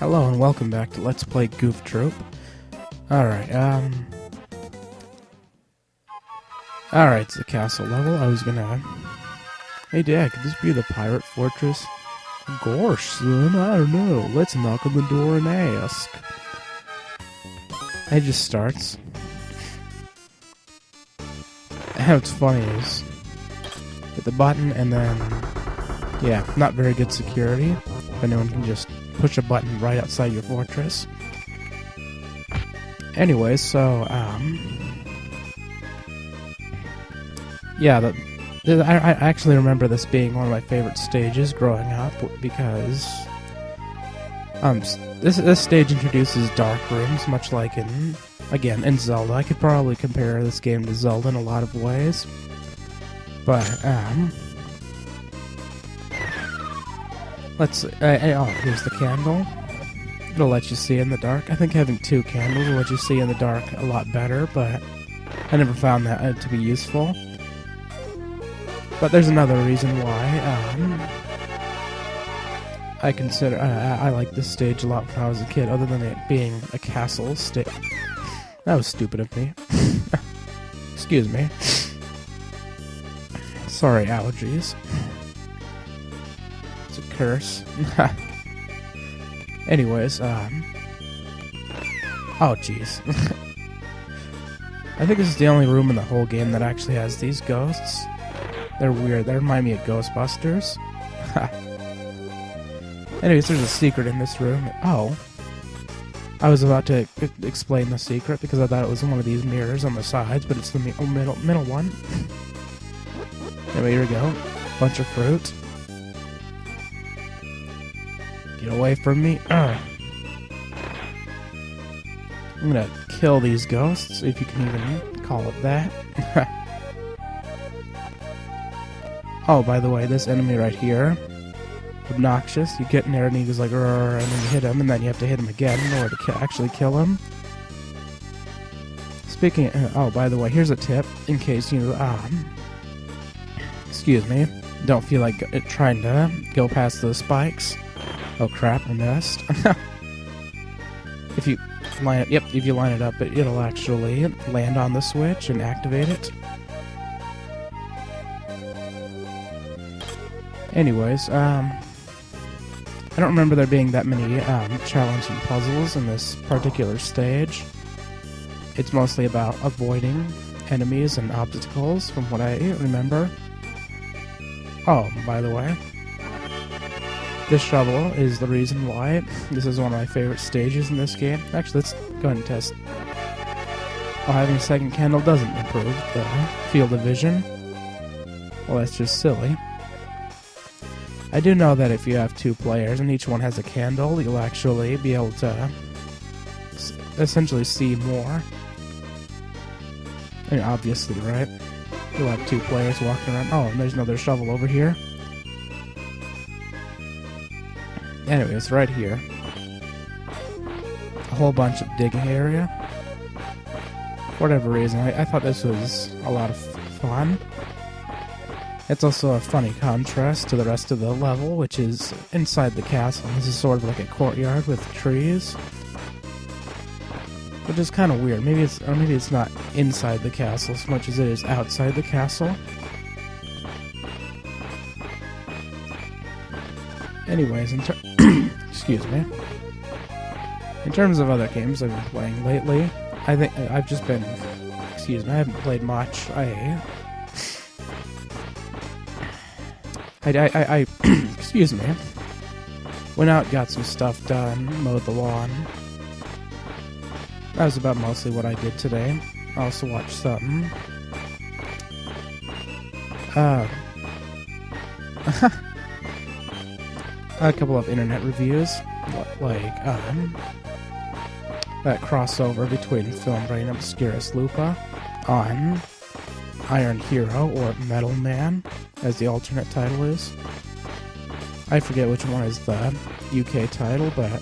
Hello and welcome back to Let's Play Goof Troop. Alright, it's the castle level. I was gonna... Hey Dad, could this be the pirate fortress? Gosh, son, I don't know. Let's knock on the door and ask. It just starts. And what's funny is... hit the button and then... yeah, not very good security. If anyone can just push a button right outside your fortress. Anyway, so, yeah, I actually remember this being one of my favorite stages growing up, because, this stage introduces dark rooms, much like in Zelda. I could probably compare this game to Zelda in a lot of ways, but, let's see, oh, here's the candle. It'll let you see in the dark. I think having two candles will let you see in the dark a lot better, but I never found that to be useful. But there's another reason why I like this stage a lot when I was a kid, other than it being a castle stage. That was stupid of me. Excuse me. Sorry, allergies. It's a curse. Anyways, oh jeez. I think this is the only room in the whole game that actually has these ghosts. They're weird. They remind me of Ghostbusters. Anyways, there's a secret in this room. Oh. I was about to explain the secret because I thought it was one of these mirrors on the sides, but it's the middle one. Anyway, here we go. Bunch of fruit. Get away from me. I'm gonna kill these ghosts, if you can even call it that. Oh, by the way, this enemy right here, obnoxious. You get in there and he goes like, "Rrr," and then you hit him, and then you have to hit him again in order to actually kill him. Speaking of, oh, by the way, here's a tip, in case you, excuse me, don't feel like trying to go past those spikes. Oh crap, I missed. If you line it, if you line it up, it'll actually land on the switch and activate it. Anyways, I don't remember there being that many challenging puzzles in this particular stage. It's mostly about avoiding enemies and obstacles, from what I remember. Oh, by the way, this shovel is the reason why this is one of my favorite stages in this game. Actually, let's go ahead and test. Oh, having a second candle doesn't improve the field of vision. Well, that's just silly. I do know that if you have two players and each one has a candle, you'll actually be able to essentially see more. I mean, obviously, right? You'll have two players walking around. Oh, and there's another shovel over here. Anyways, right here. A whole bunch of digging area. For whatever reason, I thought this was a lot of fun. It's also a funny contrast to the rest of the level, which is inside the castle. This is sort of like a courtyard with trees, which is kind of weird. Maybe it's not inside the castle as much as it is outside the castle. Anyways, excuse me. In terms of other games I've been playing lately, I think I've just been, excuse me, I haven't played much. I excuse me, went out, got some stuff done, mowed the lawn. That was about mostly what I did today. I also watched something. A couple of internet reviews, like, that crossover between Film Brain and Obscurus Lupa on Iron Hero, or Metal Man, as the alternate title is. I forget which one is the UK title, but at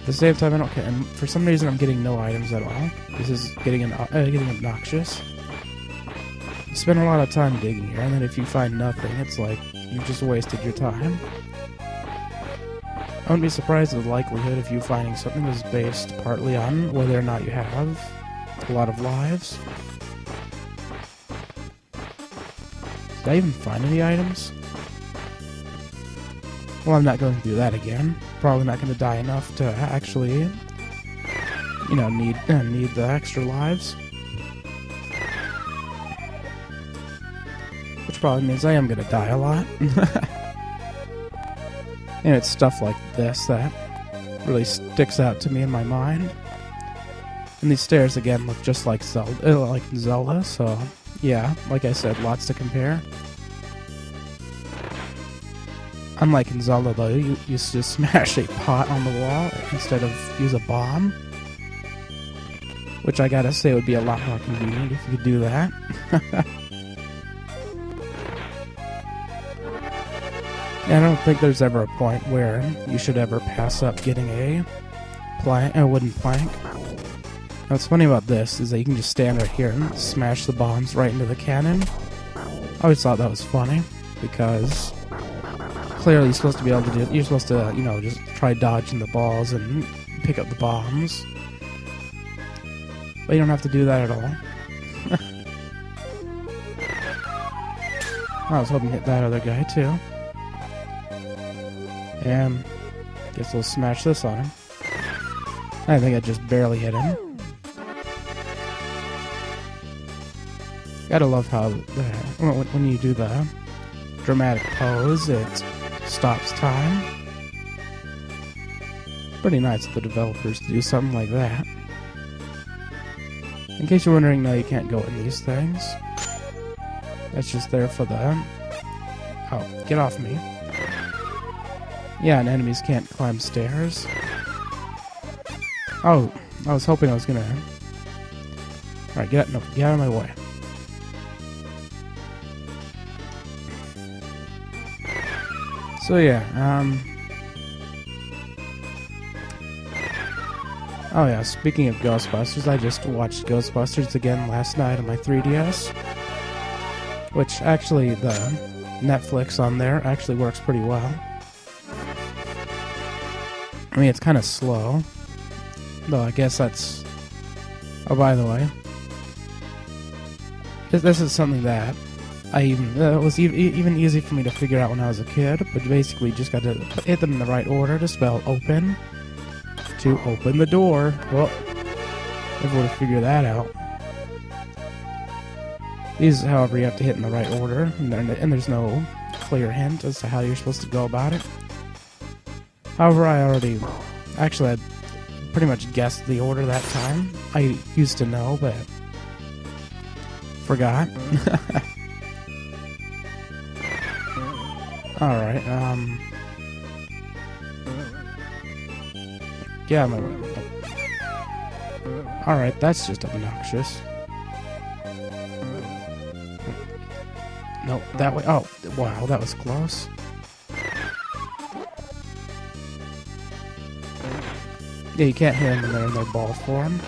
the same time I don't care. And for some reason I'm getting no items at all. This is getting obnoxious. You spend a lot of time digging here, and then if you find nothing, it's like you just wasted your time. I wouldn't be surprised at the likelihood of you finding something that's based partly on whether or not you have a lot of lives. Did I even find any items? Well, I'm not going to do that again. Probably not going to die enough to actually, you know, need the extra lives. Which probably means I am going to die a lot. And it's stuff like this that really sticks out to me in my mind. And these stairs, again, look just like Zelda, so yeah, like I said, lots to compare. Unlike in Zelda, though, you used to smash a pot on the wall instead of use a bomb. Which I gotta say would be a lot more convenient if you could do that. I don't think there's ever a point where you should ever pass up getting a wooden plank. Now, what's funny about this is that you can just stand right here and smash the bombs right into the cannon. I always thought that was funny, because clearly you're supposed to be able to do, you're supposed to, you know, just try dodging the balls and pick up the bombs. But you don't have to do that at all. I was hoping to hit that other guy too. And guess we'll smash this on him. I think I just barely hit him. Gotta love how when you do the dramatic pose, it stops time. Pretty nice of the developers to do something like that. In case you're wondering, no, you can't go in these things. That's just there for the... Oh, get off me. Yeah, and enemies can't climb stairs. Oh, I was hoping I was gonna... Alright, get out of my way. So yeah, oh yeah, speaking of Ghostbusters, I just watched Ghostbusters again last night on my 3DS. Which, actually, the Netflix on there actually works pretty well. I mean, it's kind of slow. Though, I guess that's... Oh, by the way. This is something that it was even easy for me to figure out when I was a kid, but basically just got to hit them in the right order to spell open to open the door. Well, never would have figured that out. These, however, you have to hit in the right order, and there's no clear hint as to how you're supposed to go about it. However, I pretty much guessed the order that time. I used to know, but forgot. Alright, yeah, alright, that's just obnoxious. Nope, that way. Oh, wow, that was close. Yeah, you can't hit them when they're in their ball form.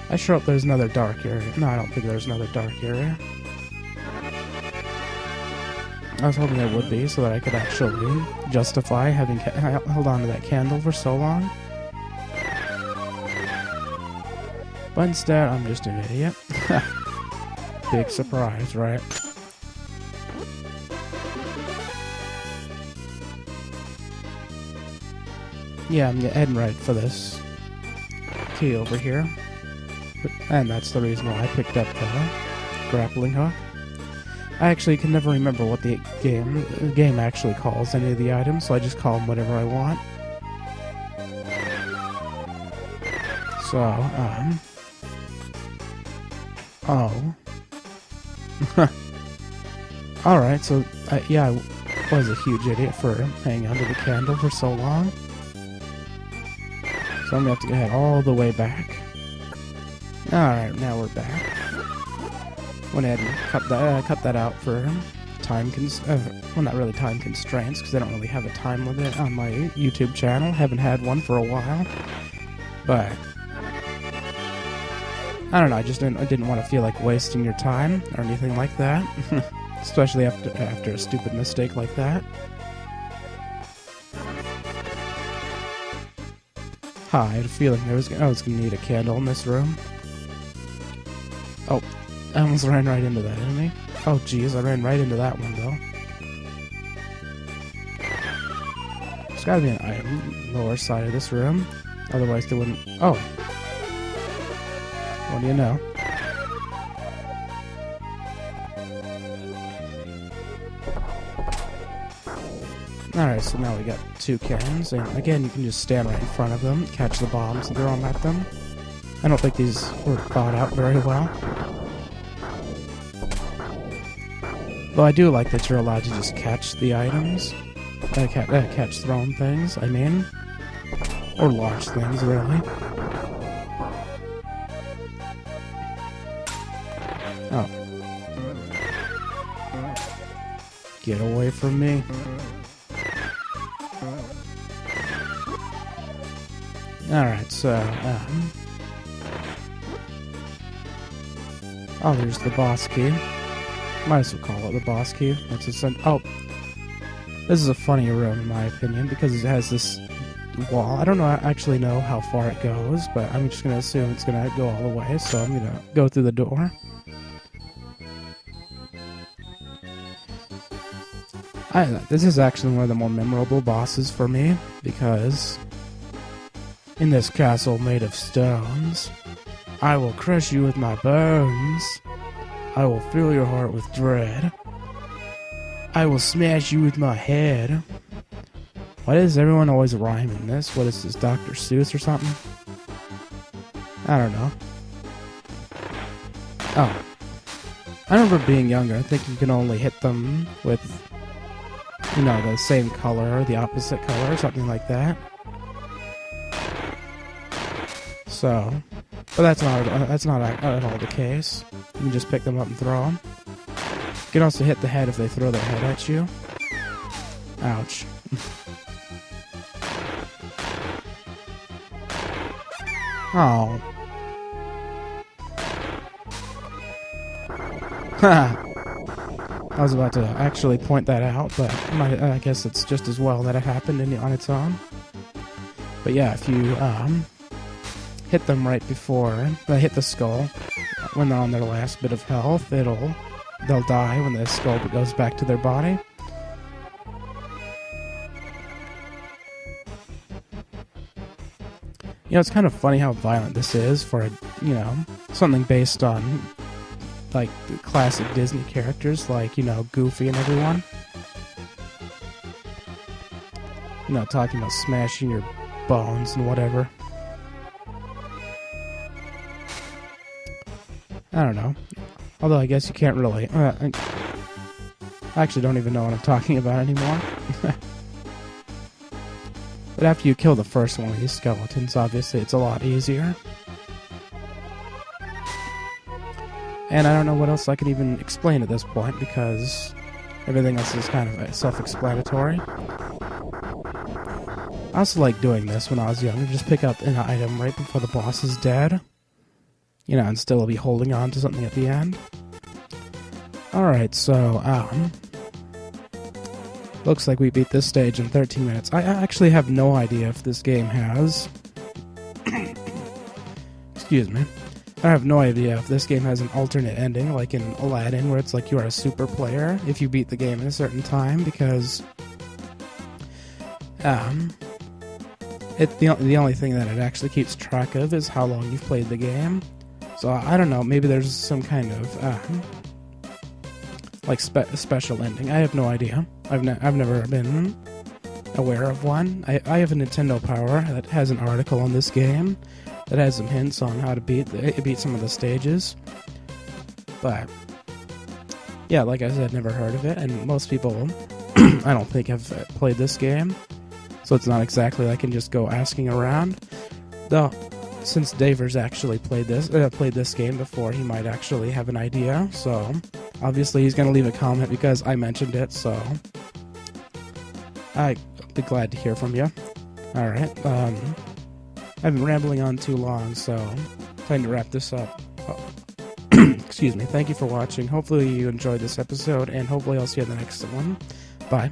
I sure hope there's another dark area. No, I don't think there's another dark area. I was hoping there would be, so that I could actually justify having held on to that candle for so long. But instead, I'm just an idiot. Big surprise, right? Yeah, I'm heading right for this key over here. And that's the reason why I picked up the grappling hook. I actually can never remember what the game actually calls any of the items, so I just call them whatever I want. So, oh. Alright, so, yeah, I was a huge idiot for hanging onto the candle for so long. So I'm gonna have to head all the way back. Alright, now we're back. Went ahead and cut that out for well, not really time constraints, because I don't really have a time limit on my YouTube channel. Haven't had one for a while. But I don't know, I didn't want to feel like wasting your time or anything like that. especially after a stupid mistake like that. I had a feeling I was gonna need a candle in this room. Oh, I almost ran right into that enemy. Oh geez, I ran right into that one though. There's gotta be an item lower side of this room, otherwise they wouldn't. Oh, what do you know? Alright, so now we got 2 cannons, and again, you can just stand right in front of them, catch the bombs and throw them at them. I don't think these were thought out very well. Though I do like that you're allowed to just catch the items. Catch thrown things, I mean. Or launch things, really. Oh. Get away from me. Alright, so, oh, there's the boss key. Might as well call it the boss key. That's oh, this is a funny room in my opinion, because it has this wall. I don't actually know how far it goes, but I'm just gonna assume it's gonna go all the way, so I'm gonna go through the door. This is actually one of the more memorable bosses for me, because in this castle made of stones, I will crush you with my bones. I will fill your heart with dread. I will smash you with my head. Why does everyone always rhyme in this? What is this, Dr. Seuss or something? I don't know. Oh. I remember being younger, I think you can only hit them with, you know, the same color or the opposite color or something like that. So, but that's not at all the case. You can just pick them up and throw them. You can also hit the head if they throw their head at you. Ouch. Oh. I was about to actually point that out, but I guess it's just as well that it happened on its own. But yeah, if you hit them right before they hit the skull, when they're on their last bit of health, they'll die when the skull goes back to their body. You know, it's kind of funny how violent this is for, you know, something based on, like, the classic Disney characters, like, you know, Goofy and everyone. You know, talking about smashing your bones and whatever. I don't know. Although I guess you can't really... I actually don't even know what I'm talking about anymore. But after you kill the first one of these skeletons, obviously it's a lot easier. And I don't know what else I can even explain at this point, because everything else is kind of self-explanatory. I also like doing this when I was younger, just pick up an item right before the boss is dead. You know, and still be holding on to something at the end. Alright, so, looks like we beat this stage in 13 minutes. I actually have no idea if this game has... Excuse me. I have no idea if this game has an alternate ending, like in Aladdin, where it's like you are a super player if you beat the game in a certain time, because... the only thing that it actually keeps track of is how long you've played the game. So, I don't know, maybe there's some kind of, like, special ending. I have no idea. I've never been aware of one. I have a Nintendo Power that has an article on this game that has some hints on how to beat some of the stages. But, yeah, like I said, never heard of it, and most people, I don't think, have played this game. So it's not exactly like I can just go asking around. Though, since Daver's actually played this game before, he might actually have an idea, so obviously he's going to leave a comment because I mentioned it, so I'd be glad to hear from you. Alright, I've been rambling on too long, so time to wrap this up. Oh. Excuse me. Thank you for watching. Hopefully you enjoyed this episode, and hopefully I'll see you in the next one. Bye.